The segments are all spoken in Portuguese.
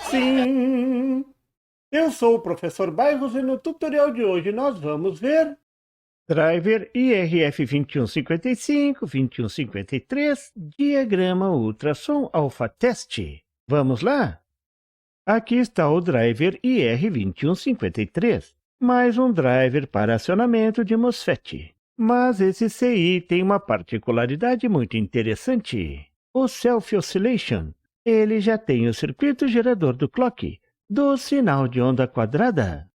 Sim, eu sou o professor Bairros e no tutorial de hoje nós vamos ver driver IRF2155, 2153, diagrama ultrassom alfa teste. Vamos lá? Aqui está o driver IR2153, mais um driver para acionamento de MOSFET. Mas esse CI tem uma particularidade muito interessante. O Self Oscillation. Ele já tem o circuito gerador do clock, do sinal de onda quadrada.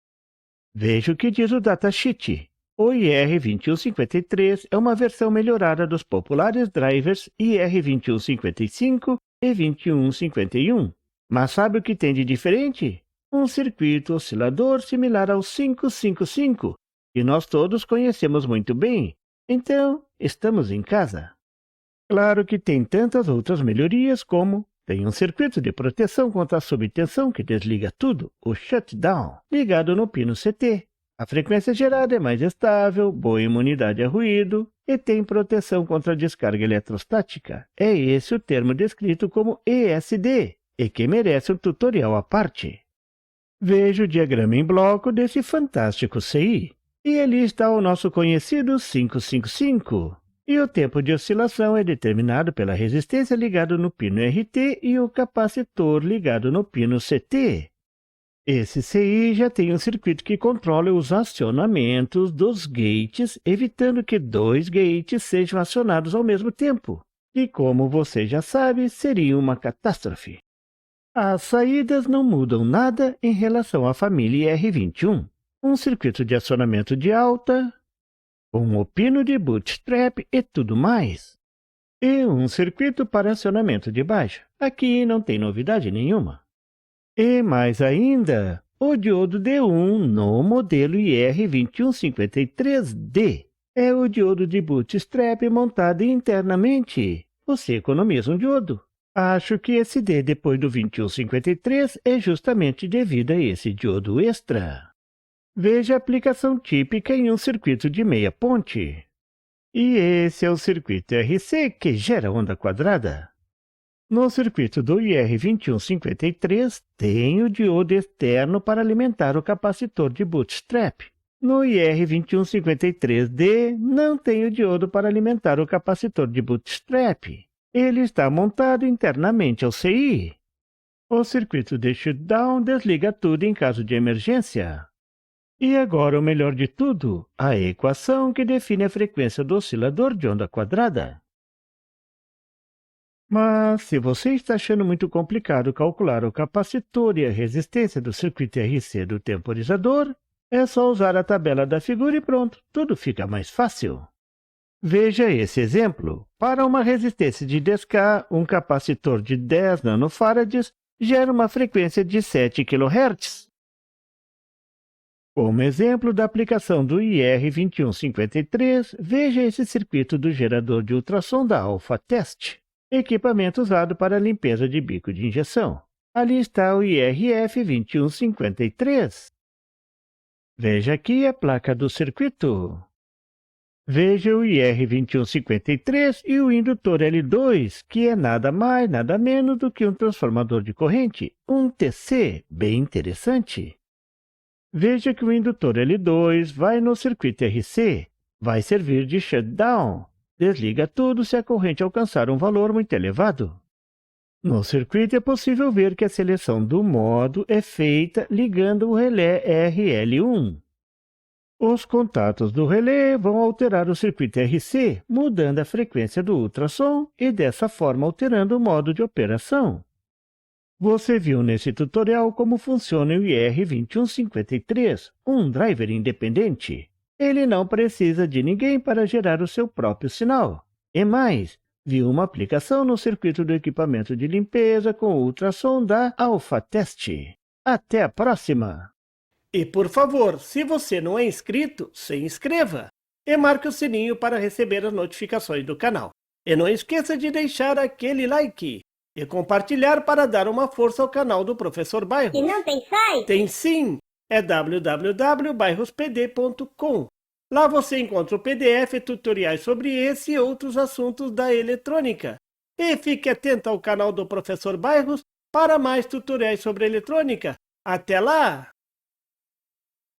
Veja o que diz o datasheet. O IR2153 é uma versão melhorada dos populares drivers IR2155 e 2151. Mas sabe o que tem de diferente? Um circuito oscilador similar ao 555, que nós todos conhecemos muito bem. Então, estamos em casa. Claro que tem tantas outras melhorias como tem um circuito de proteção contra a subtensão que desliga tudo, o shutdown, ligado no pino CT. A frequência gerada é mais estável, boa imunidade a ruído e tem proteção contra a descarga eletrostática. É esse o termo descrito como ESD e que merece um tutorial à parte. Veja o diagrama em bloco desse fantástico CI. E ali está o nosso conhecido 555. E o tempo de oscilação é determinado pela resistência ligada no pino RT e o capacitor ligado no pino CT. Esse CI já tem um circuito que controla os acionamentos dos gates, evitando que dois gates sejam acionados ao mesmo tempo. E como você já sabe, seria uma catástrofe. As saídas não mudam nada em relação à família R21. Um circuito de acionamento de alta, um pino de bootstrap e tudo mais. E um circuito para acionamento de baixa. Aqui não tem novidade nenhuma. E mais ainda, o diodo D1 no modelo IR2153D. É o diodo de bootstrap montado internamente. Você economiza um diodo. Acho que esse D depois do 2153 é justamente devido a esse diodo extra. Veja a aplicação típica em um circuito de meia ponte. E esse é o circuito RC que gera onda quadrada. No circuito do IR2153 tem o diodo externo para alimentar o capacitor de bootstrap. No IR2153D não tem o diodo para alimentar o capacitor de bootstrap. Ele está montado internamente ao CI. O circuito de shutdown desliga tudo em caso de emergência. E agora o melhor de tudo, a equação que define a frequência do oscilador de onda quadrada. Mas, se você está achando muito complicado calcular o capacitor e a resistência do circuito RC do temporizador, é só usar a tabela da figura e pronto, tudo fica mais fácil. Veja esse exemplo. Para uma resistência de 10K, um capacitor de 10 nanofarads gera uma frequência de 7 kHz. Como exemplo da aplicação do IR2153, veja esse circuito do gerador de ultrassom da Alpha Test, equipamento usado para limpeza de bico de injeção. Ali está o IRF2153. Veja aqui a placa do circuito. Veja o IR2153 e o indutor L2, que é nada mais, nada menos do que um transformador de corrente, um TC, bem interessante. Veja que o indutor L2 vai no circuito RC, vai servir de shutdown, desliga tudo se a corrente alcançar um valor muito elevado. No circuito é possível ver que a seleção do modo é feita ligando o relé RL1. Os contatos do relé vão alterar o circuito RC, mudando a frequência do ultrassom e dessa forma alterando o modo de operação. Você viu nesse tutorial como funciona o IR2153, um driver independente. Ele não precisa de ninguém para gerar o seu próprio sinal. E mais, viu uma aplicação no circuito do equipamento de limpeza com ultrassom da Alpha Test. Até a próxima! E por favor, se você não é inscrito, se inscreva! E marque o sininho para receber as notificações do canal. E não esqueça de deixar aquele like! E compartilhar para dar uma força ao canal do Professor Bairros. E não tem site? Tem sim! É www.bairrospd.com. Lá você encontra o PDF e tutoriais sobre esse e outros assuntos da eletrônica. E fique atento ao canal do Professor Bairros Para mais tutoriais sobre eletrônica, até lá!